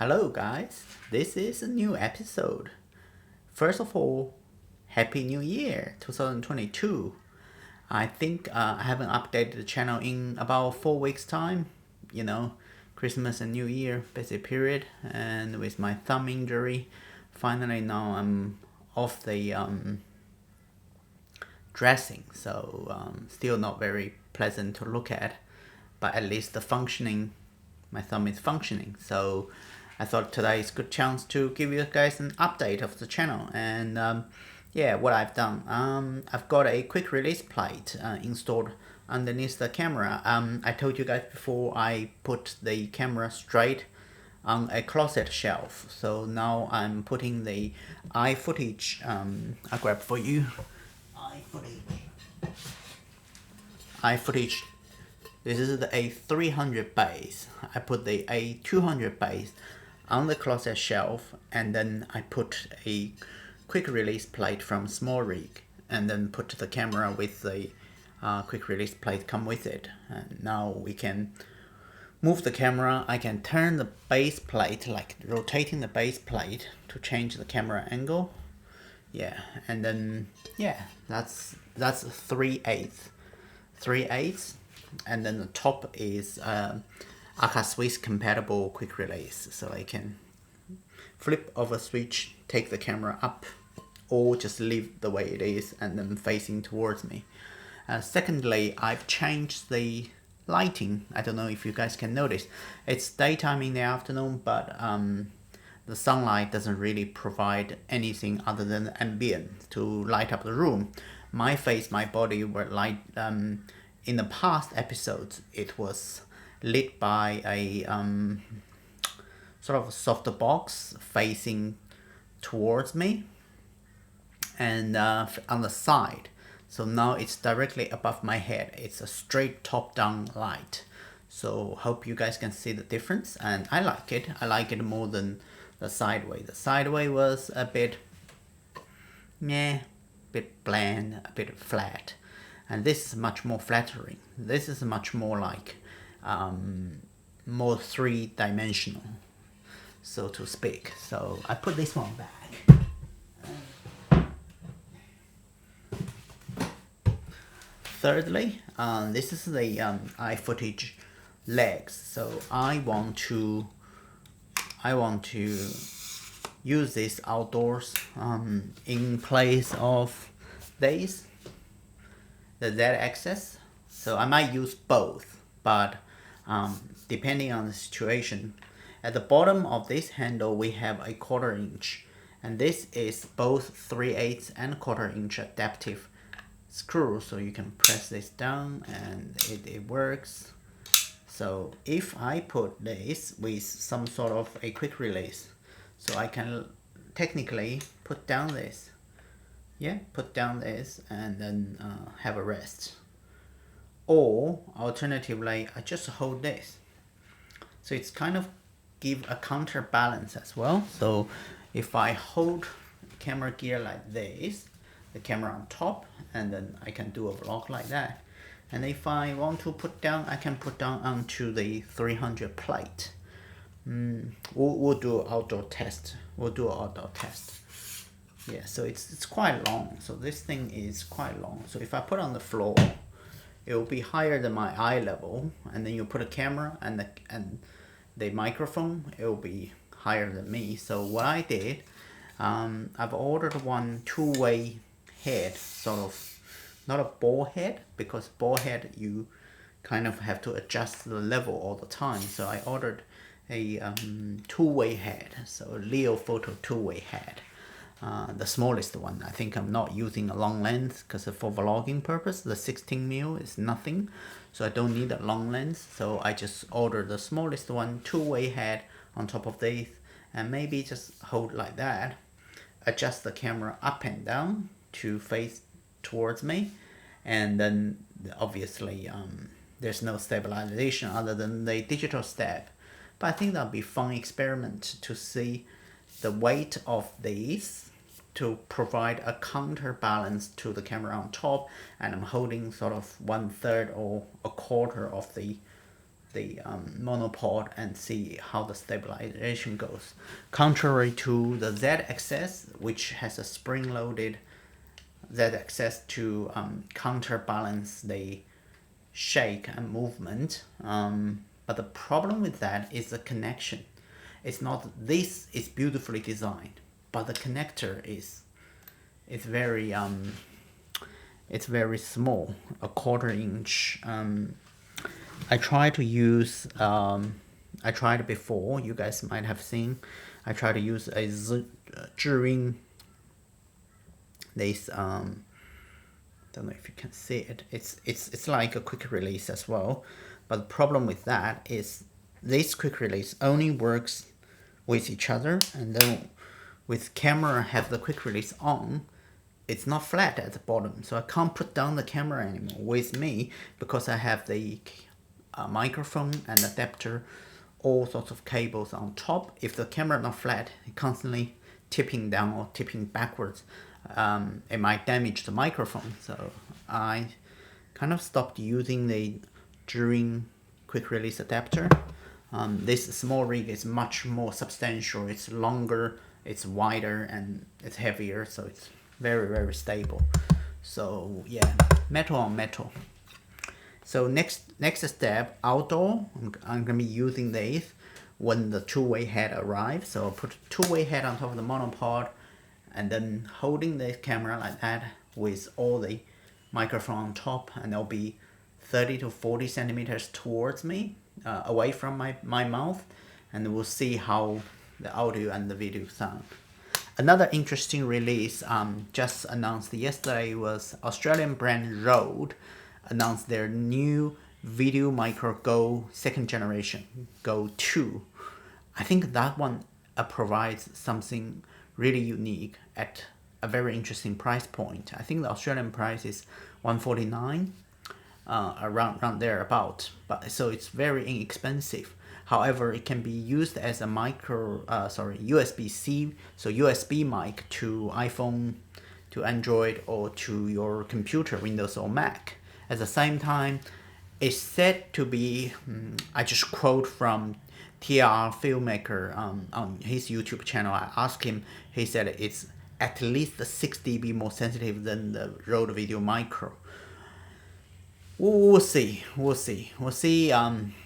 Hello guys, this is a new episode. First of all, Happy New Year 2022. I think I haven't updated the channel in about 4 weeks time. You know, Christmas and New Year busy period, and with my thumb injury, finally now I'm off the dressing, so still not very pleasant to look at, but at least my thumb is functioning. So I thought today is a good chance to give you guys an update of the channel. And yeah, what I've done, I've got a quick release plate installed underneath the camera. I told you guys before, I put the camera straight on a closet shelf. So now I'm putting the iFootage, I'll grab for you, iFootage. This is the A300 base. I put the A200 base on the closet shelf, and then I put a quick release plate from Small Rig, and then put the camera with the quick release plate come with it. And now we can move the camera. I can turn the base plate, like rotating the base plate to change the camera angle. Yeah, and then yeah, that's 3/8, and then the top is APSC Swiss compatible quick release, so I can flip over switch, take the camera up, or just leave the way it is and then facing towards me. Secondly, I've changed the lighting. I don't know if you guys can notice. It's daytime in the afternoon, but the sunlight doesn't really provide anything other than ambient to light up the room. My face, my body were light. In the past episodes, it was lit by a sort of a softbox facing towards me, and on the side. So now it's directly above my head. It's a straight top-down light. So hope you guys can see the difference, and I like it. I like it more than the sideway. The sideway was a bit meh, a bit bland, a bit flat, and this is much more flattering. This is much more like more three-dimensional, so to speak. So I put this one back. Thirdly, this is the iFootage legs. So I want to use this outdoors in place of this, the Z-axis. So I might use both, but depending on the situation. At the bottom of this handle we have a 1/4 inch, and this is both 3/8 and 1/4 inch adaptive screw, so you can press this down and it works. So if I put this with some sort of a quick release, so I can technically put down this, and then have a rest. Or alternatively, I just hold this. So it's kind of give a counterbalance as well. So if I hold camera gear like this, the camera on top, and then I can do a vlog like that. And if I want to put down, I can put down onto the 300 plate. We'll do outdoor test. Yeah, so it's quite long. So this thing is quite long. So if I put on the floor, it will be higher than my eye level, and then you put a camera and the microphone, it will be higher than me. So what I did, I've ordered one two-way head, sort of, not a ball head, because ball head you kind of have to adjust the level all the time. So I ordered a two-way head, so a Leofoto two-way head. The smallest one. I think I'm not using a long lens because for vlogging purpose, the 16mm is nothing, so I don't need a long lens. So I just ordered the smallest one, two-way head on top of this, and maybe just hold like that, adjust the camera up and down to face towards me, and then obviously there's no stabilization other than the digital step. But I think that'll be fun experiment to see the weight of these to provide a counterbalance to the camera on top, and I'm holding sort of 1/3 or a 1/4 of the monopod and see how the stabilization goes. Contrary to the Z-axis, which has a spring-loaded Z-axis to counterbalance the shake and movement. But the problem with that is the connection. It's not, this is beautifully designed, but the connector is very it's very small, a 1/4 inch. I tried to use I tried before, you guys might have seen, I tried to use a Zhiring, this don't know if you can see it. It's like a quick release as well, but the problem with that is this quick release only works with each other, and then with camera have the quick release on, it's not flat at the bottom, so I can't put down the camera anymore with me because I have the microphone and adapter, all sorts of cables on top. If the camera not flat, it constantly tipping down or tipping backwards, it might damage the microphone. So I kind of stopped using the Zhiring quick release adapter. This small rig is much more substantial. It's longer, it's wider, and it's heavier, so it's very stable. So yeah, metal on metal. So next step, outdoor, I'm gonna be using this when the two-way head arrives. So I'll put two-way head on top of the monopod, and then holding the camera like that with all the microphone on top, and they'll be 30 to 40 centimeters towards me, away from my mouth, and we'll see how the audio and the video sound. Another interesting release just announced yesterday was Australian brand Rode announced their new Video Micro Go 2nd generation, Go 2. I think that one provides something really unique at a very interesting price point. I think the Australian price is $149, around there about, but so it's very inexpensive. However, it can be used as a USB-C, so USB mic to iPhone, to Android, or to your computer, Windows or Mac. At the same time, it's said to be, I just quote from TR Filmmaker on his YouTube channel. I asked him, he said it's at least 6 dB more sensitive than the Rode Video Micro. We'll see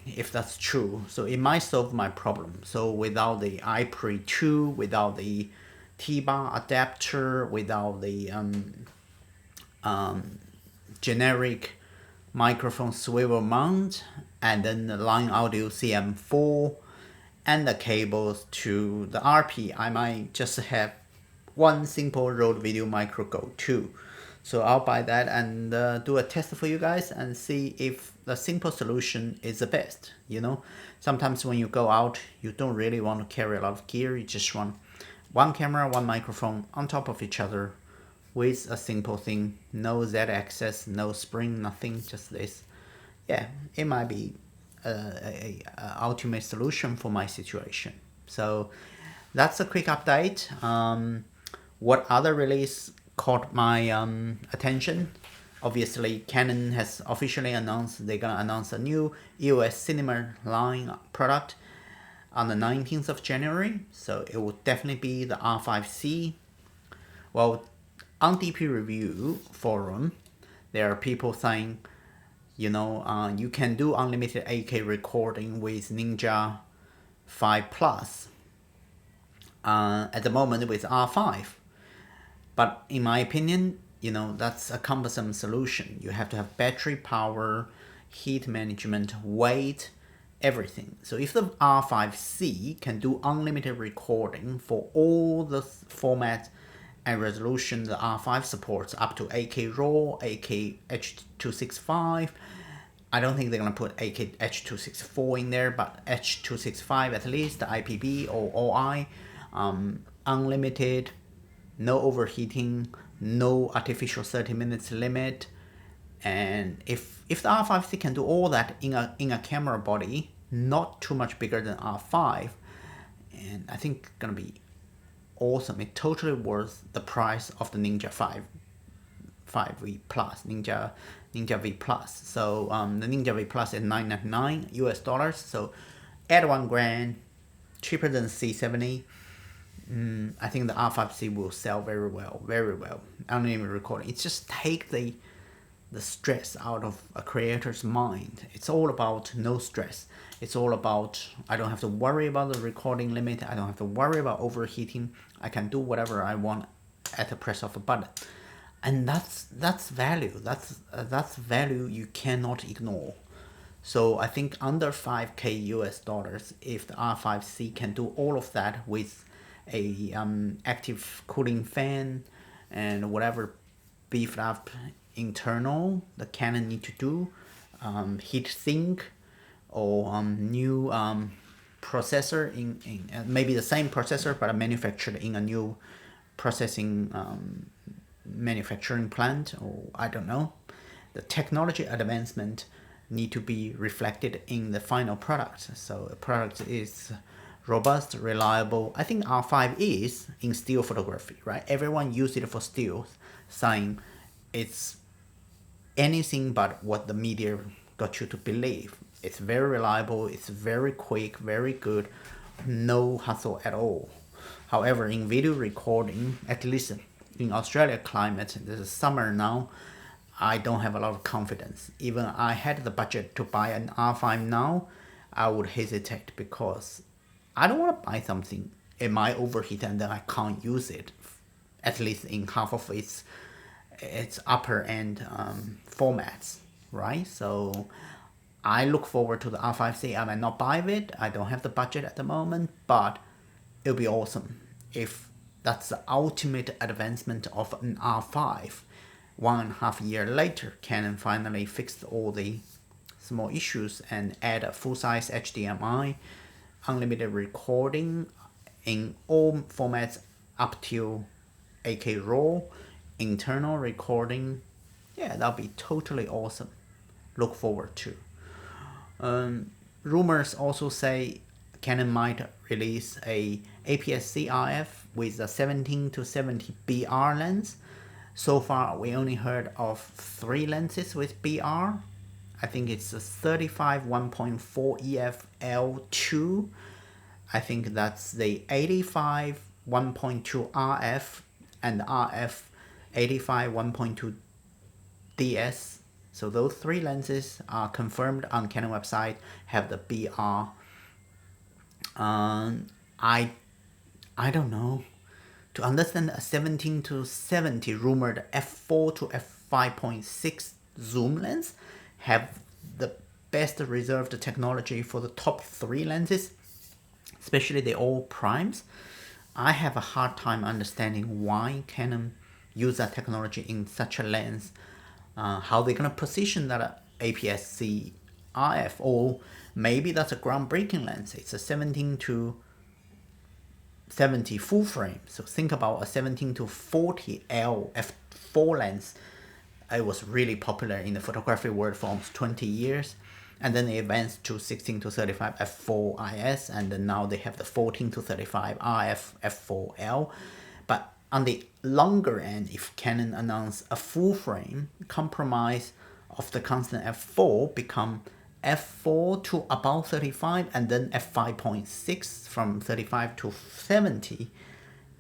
if that's true. So it might solve my problem. So without the iPre 2, without the T-bar adapter, without the generic microphone swivel mount, and then the line audio CM4, and the cables to the RP, I might just have one simple Rode Video Micro Go 2. So I'll buy that and do a test for you guys and see if the simple solution is the best. You know, sometimes when you go out, you don't really want to carry a lot of gear. You just want one camera, one microphone on top of each other with a simple thing. No Z-axis, no spring, nothing, just this. Yeah, it might be a ultimate solution for my situation. So that's a quick update. What other release caught my attention? Obviously, Canon has officially announced they're gonna announce a new EOS Cinema line product on the 19th of January. So it will definitely be the R5c. Well, on DP Review forum, there are people saying, you know, you can do unlimited 8K recording with Ninja 5 Plus at the moment with R5. But in my opinion, you know, that's a cumbersome solution. You have to have battery power, heat management, weight, everything. So if the R5c can do unlimited recording for all the formats and resolution the R5 supports, up to 8K RAW, 8K H.265, I don't think they're gonna put 8K H.264 in there, but H.265 at least, the IPB or OI, unlimited, no overheating, no artificial 30 minutes limit. And if the R5c can do all that in a camera body, not too much bigger than R5, and I think it's gonna be awesome. It's totally worth the price of the Ninja 5 5V Plus, Ninja V Plus. So the Ninja V Plus is $999 US. So at $1,000, cheaper than C70. I think the R5c will sell very well, very well. Unlimited recording. It just take the stress out of a creator's mind. It's all about no stress. It's all about, I don't have to worry about the recording limit. I don't have to worry about overheating. I can do whatever I want at the press of a button. And that's value. That's value you cannot ignore. So I think under $5K US, if the R5c can do all of that with a active cooling fan and whatever beefed up internal the Canon need to do, heat sink or new processor in maybe the same processor but manufactured in a new processing manufacturing plant, or I don't know. The technology advancement need to be reflected in the final product. So the product is robust, reliable. I think R5 is in still photography, right? Everyone use it for still, saying it's anything but what the media got you to believe. It's very reliable, it's very quick, very good, no hassle at all. However, in video recording, at least in Australia climate, this is summer now, I don't have a lot of confidence. Even I had the budget to buy an R5 now, I would hesitate because I don't want to buy something it might overheat and then I can't use it, at least in half of its upper end formats, right? So I look forward to the R5c. I might not buy it. I don't have the budget at the moment, but it'll be awesome if that's the ultimate advancement of an R5. 1.5 years later, Canon finally fixed all the small issues and add a full-size HDMI, unlimited recording in all formats up to 8K RAW, internal recording. Yeah, that'll be totally awesome. Look forward to. Rumors also say Canon might release a APS-C RF with a 17-70 BR lens. So far, we only heard of 3 lenses with BR. I think it's a 35 1.4 EF L2. I think that's the 85 1.2 RF and RF 85 1.2 DS. So those 3 lenses are confirmed on Canon website, have the BR. I don't know. To understand a 17-70 rumored f4 to f5.6 zoom lens have the best reserved technology for the top 3 lenses, especially the all primes. I have a hard time understanding why Canon use that technology in such a lens. How they're gonna position that APS-C RF, or maybe that's a groundbreaking lens. It's a 17-70 full frame. So think about a 17-40 L f4 lens. It was really popular in the photography world for almost 20 years. And then they advanced to 16-35 f4 IS, and then now they have the 14-35 RF f4L. But on the longer end, if Canon announce a full frame, compromise of the constant f4 become f4 to about 35 and then f5.6 from 35 to 70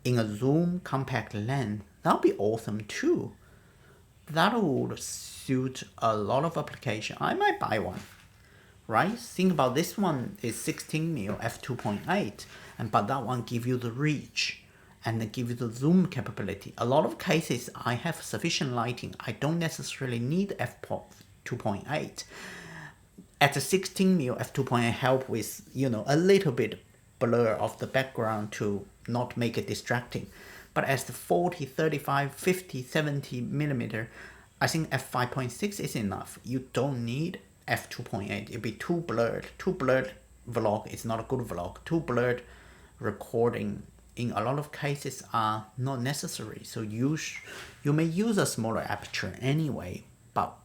in a zoom compact lens. That would be awesome too. That would suit a lot of application. I might buy one, right? Think about this one is 16mm f2.8, but that one give you the reach and give you the zoom capability. A lot of cases I have sufficient lighting. I don't necessarily need f2.8. At the 16mm f2.8 help with, a little bit blur of the background to not make it distracting. But as the 40, 35, 50, 70 millimeter, I think f5.6 is enough. You don't need f2.8. It'd be too blurred. Too blurred vlog is not a good vlog. Too blurred recording in a lot of cases are not necessary. So you may use a smaller aperture anyway, but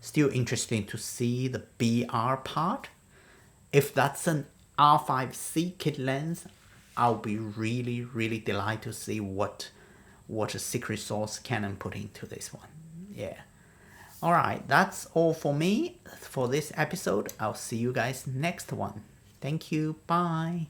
still interesting to see the BR part. If that's an R5c kit lens, I'll be really, really delighted to see what a secret sauce Canon put into this one. Yeah. Alright, that's all for me for this episode. I'll see you guys next one. Thank you. Bye.